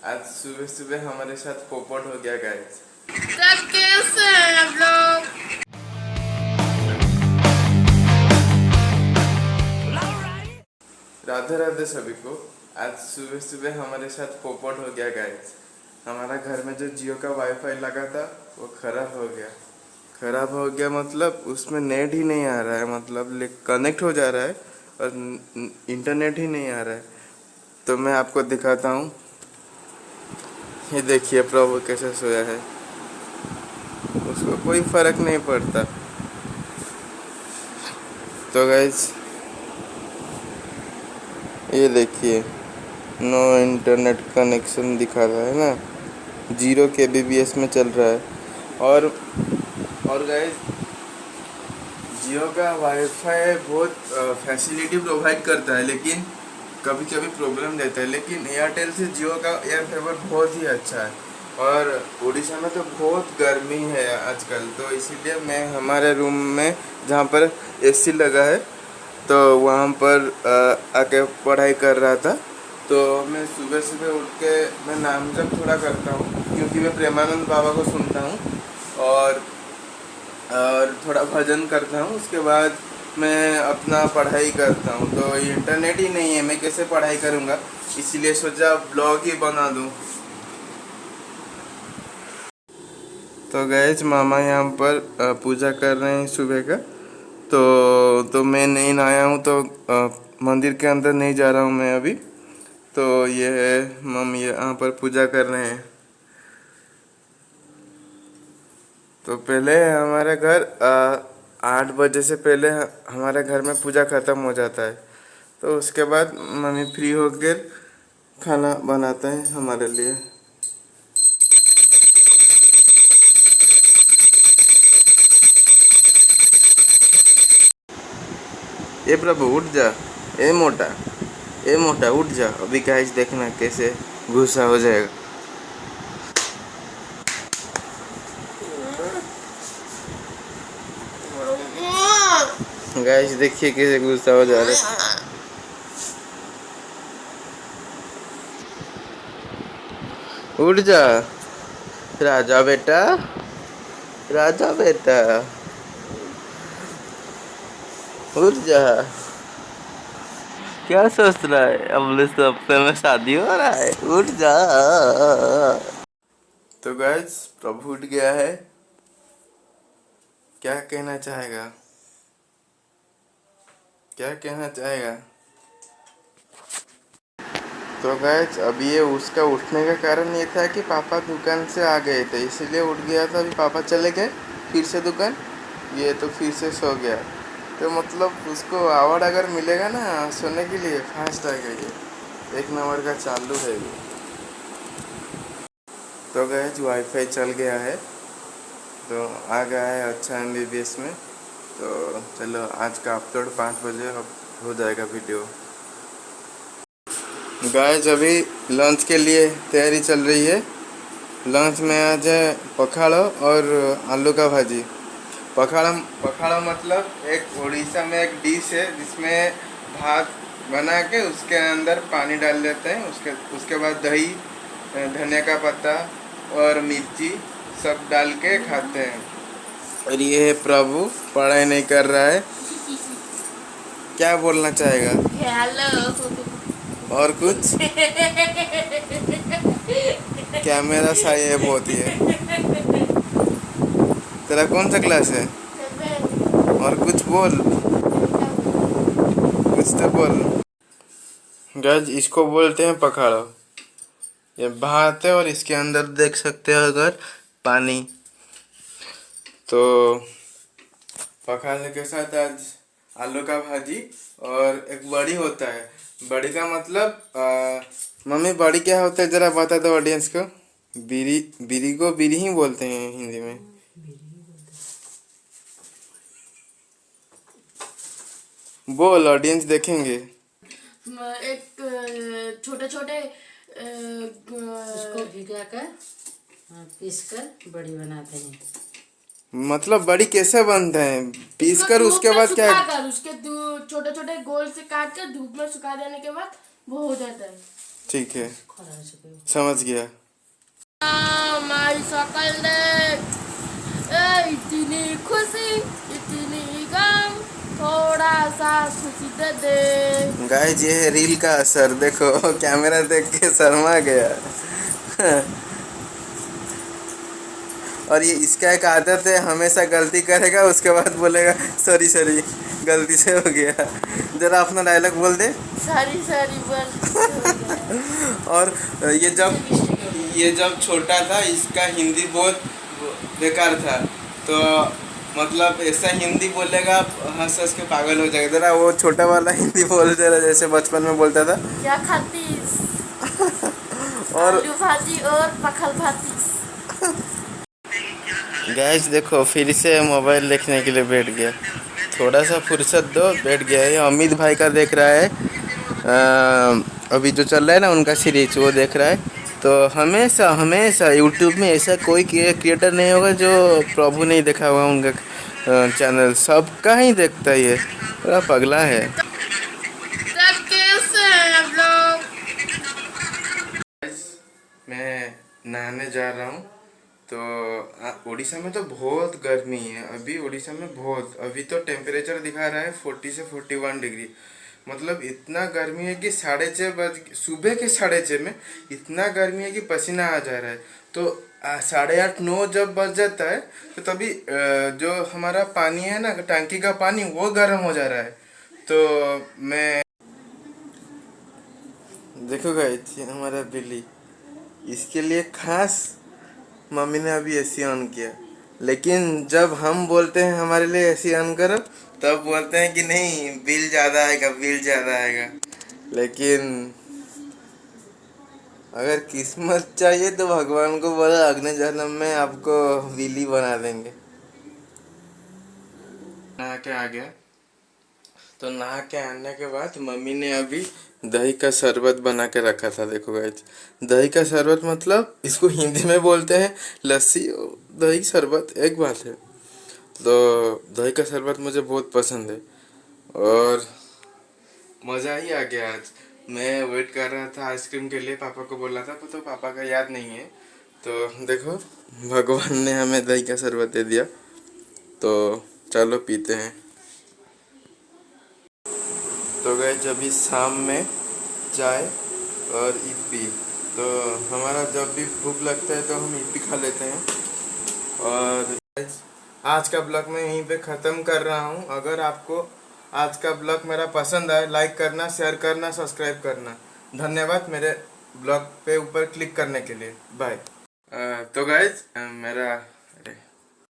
आज सुबह सुबह हमारे साथ पोपट हो गया गाइस। तब कैसे हैं आप लोग? राधे राधे सभी को। आज सुबह सुबह हमारे साथ पोपट हो गया गाइस। हमारा घर में जो जियो का वाईफाई लगा था वो खराब हो गया। खराब हो गया मतलब उसमें नेट ही नहीं आ रहा है, मतलब कनेक्ट हो जा रहा है और इंटरनेट ही नहीं आ रहा है। तो मैं आपको दिखाता हूँ। ये देखिए प्रभु कैसे सोया है, उसको कोई फर्क नहीं पड़ता। तो गाइस ये देखिए नो इंटरनेट कनेक्शन दिखा रहा है ना, 0 kbps में चल रहा है। और गाइस जियो का वाईफाई बहुत फैसिलिटी प्रोवाइड करता है, लेकिन कभी कभी प्रॉब्लम देता है। लेकिन एयरटेल से जियो का एयर फाइबर बहुत ही अच्छा है। और उड़ीसा में तो बहुत गर्मी है आजकल, तो इसीलिए मैं हमारे रूम में जहाँ पर एसी लगा है तो वहाँ पर आके पढ़ाई कर रहा था। तो मैं सुबह सुबह उठ के मैं नाम जप थोड़ा करता हूँ, क्योंकि मैं प्रेमानंद बाबा को सुनता हूँ और थोड़ा भजन करता हूँ। उसके बाद मैं अपना पढ़ाई करता हूँ। तो इंटरनेट ही नहीं है, मैं कैसे पढ़ाई करूँगा, इसीलिए सोचा ब्लॉग ही बना दूँ। तो गैस मामा यहाँ पर पूजा कर रहे हैं सुबह का। तो मैं नहीं नहाया हूँ, तो मंदिर के अंदर नहीं जा रहा हूँ मैं अभी। तो ये है मम्मी यहाँ पर पूजा कर रहे हैं। तो पहले हमारे घर 8 बजे से पहले हमारे घर में पूजा ख़त्म हो जाता है। तो उसके बाद मम्मी फ्री होकर खाना बनाते हैं हमारे लिए। ए प्रभु उठ जा, ए मोटा, ए मोटा उठ जा। अभी गाइस देखना कैसे गुस्सा हो जाएगा। गाइस देखिए कैसे गुस्सा हो जा रहा है। उठ जा राजा बेटा, राजा बेटा उठ जा। क्या सोच रहा है, अगले हफ्ते में शादी हो रहा है, उठ जा। तो गाइस प्रभु उठ गया है, क्या कहना चाहेगा, क्या कहना चाहेगा। तो गाइस अभी ये उसका उठने का कारण ये था कि पापा दुकान से आ गए थे, इसीलिए उठ गया था। अभी पापा चले गए फिर से दुकान, ये तो फिर से सो गया। तो मतलब उसको अवार्ड अगर मिलेगा ना सोने के लिए, फास्ट आएगा ये, 1 नंबर का चालू है ये। तो गाइस वाईफाई चल गया है, तो आ गया है अच्छा MBBS में। तो चलो आज का अपलोड 5 बजे हो जाएगा वीडियो। गाइस अभी लंच के लिए तैयारी चल रही है। लंच में आज है पखाड़ो और आलू का भाजी। पखाड़ा पखाड़ा मतलब एक उड़ीसा में एक डिश है जिसमें भात बना के उसके अंदर पानी डाल देते हैं, उसके बाद दही, धनिया का पत्ता और मिर्ची सब डाल के खाते हैं। और ये है प्रभु पढ़ाई नहीं कर रहा है, क्या बोलना चाहेगा। हेलो। और कुछ कैमरा सही है बहुत ही है। तेरा कौन सा क्लास है, और कुछ बोल, कुछ तो बोल। गाइस इसको बोलते हैं पखाड़ा। ये भात है और इसके अंदर देख सकते हो अगर पानी। तो पखाड़ने के साथ आज आलू का भाजी और एक बड़ी होता है। बड़ी का मतलब मम्मी बड़ी क्या होता है जरा बता दो ऑडियंस को। बीरी, बीरी को बीरी ही बोलते हैं हिंदी में। बोल, ऑडियंस देखेंगे। एक छोटे छोटे उसको भिगा कर पीस कर बड़ी बनाते हैं। मतलब बड़ी कैसे बनते हैं, पीस कर उसके बाद क्या। उसके छोटे छोटे गोल से काट कर धूप में सुखा देने के बाद वो हो जाता है। ठीक है, खड़ा हो चुके हो। समझ गया। माई सकल देख, इतनी खुशी इतनी गम, थोड़ा सा खुशी दे दे। गाइस ये है रील का असर, देखो कैमरा देख के शर्मा गया। और ये इसका एक आदत है, हमेशा गलती करेगा उसके बाद बोलेगा सॉरी सॉरी गलती से हो गया। जरा अपना डायलॉग बोल दे। सारी सारी बोल। और ये जब छोटा था इसका हिंदी बहुत बेकार था, तो मतलब ऐसा हिंदी बोलेगा हंस हंस के पागल हो जाएगा। जरा वो छोटा वाला हिंदी बोल दे रहा जैसे बचपन में बोलता था। क्या खातीस? और आलू भाजी और पखल भातीस। गैस देखो फिर से मोबाइल देखने के लिए बैठ गया। थोड़ा सा फुर्सत दो, बैठ गया। ये अमित भाई का देख रहा है, अभी जो चल रहा है ना उनका सीरीज, वो देख रहा है। तो हमेशा हमेशा यूट्यूब में ऐसा कोई क्रिएटर नहीं होगा जो प्रभु नहीं देखा हुआ उनका चैनल। सबका ही देखता है, ये पूरा पगला है। तब कैसे हैं आप लोग? मैं नहाने जा रहा हूँ। तो उड़ीसा में तो बहुत गर्मी है अभी। उड़ीसा में बहुत, अभी तो टेम्परेचर दिखा रहा है 40 से 41 डिग्री। मतलब इतना गर्मी है कि 6:30 सुबह के 6:30 में इतना गर्मी है कि पसीना आ जा रहा है। तो 8:30 9 जब बज जाता है तो तभी जो हमारा पानी है ना, टंकी का पानी, वो गर्म हो जा रहा है। तो मैं देखो गाइस, ये हमारा बिल्ली, इसके लिए खास मम्मी ने अभी एसी ऑन किया। लेकिन जब हम बोलते हैं हमारे लिए एसी ऑन करो, तब बोलते हैं कि नहीं बिल ज़्यादा आएगा, बिल ज़्यादा आएगा। लेकिन अगर किस्मत चाहिए तो भगवान को बोलो अगले जन्म में आपको बिल्ली बना देंगे। नहा के आ गया। तो नहा के आने के बाद मम्मी ने अभी दही का शरबत बना के रखा था। देखो गाइस, दही का शरबत मतलब इसको हिंदी में बोलते हैं लस्सी, दही शरबत एक बात है। तो दही का शरबत मुझे बहुत पसंद है और मज़ा ही आ गया। आज मैं वेट कर रहा था आइसक्रीम के लिए, पापा को बोला था तो पापा का याद नहीं है। तो देखो भगवान ने हमें दही का शरबत दे दिया। तो चलो पीते हैं। तो गए जब भी शाम में चाय और इप्पी, तो हमारा जब भी भूख लगता है तो हम इप्पी खा लेते हैं। और आज का ब्लॉग मैं यहीं पे ख़त्म कर रहा हूँ। अगर आपको आज का ब्लॉग मेरा पसंद आए, लाइक करना, शेयर करना, सब्सक्राइब करना। धन्यवाद मेरे ब्लॉग पे ऊपर क्लिक करने के लिए। बाय। तो गाइज मेरा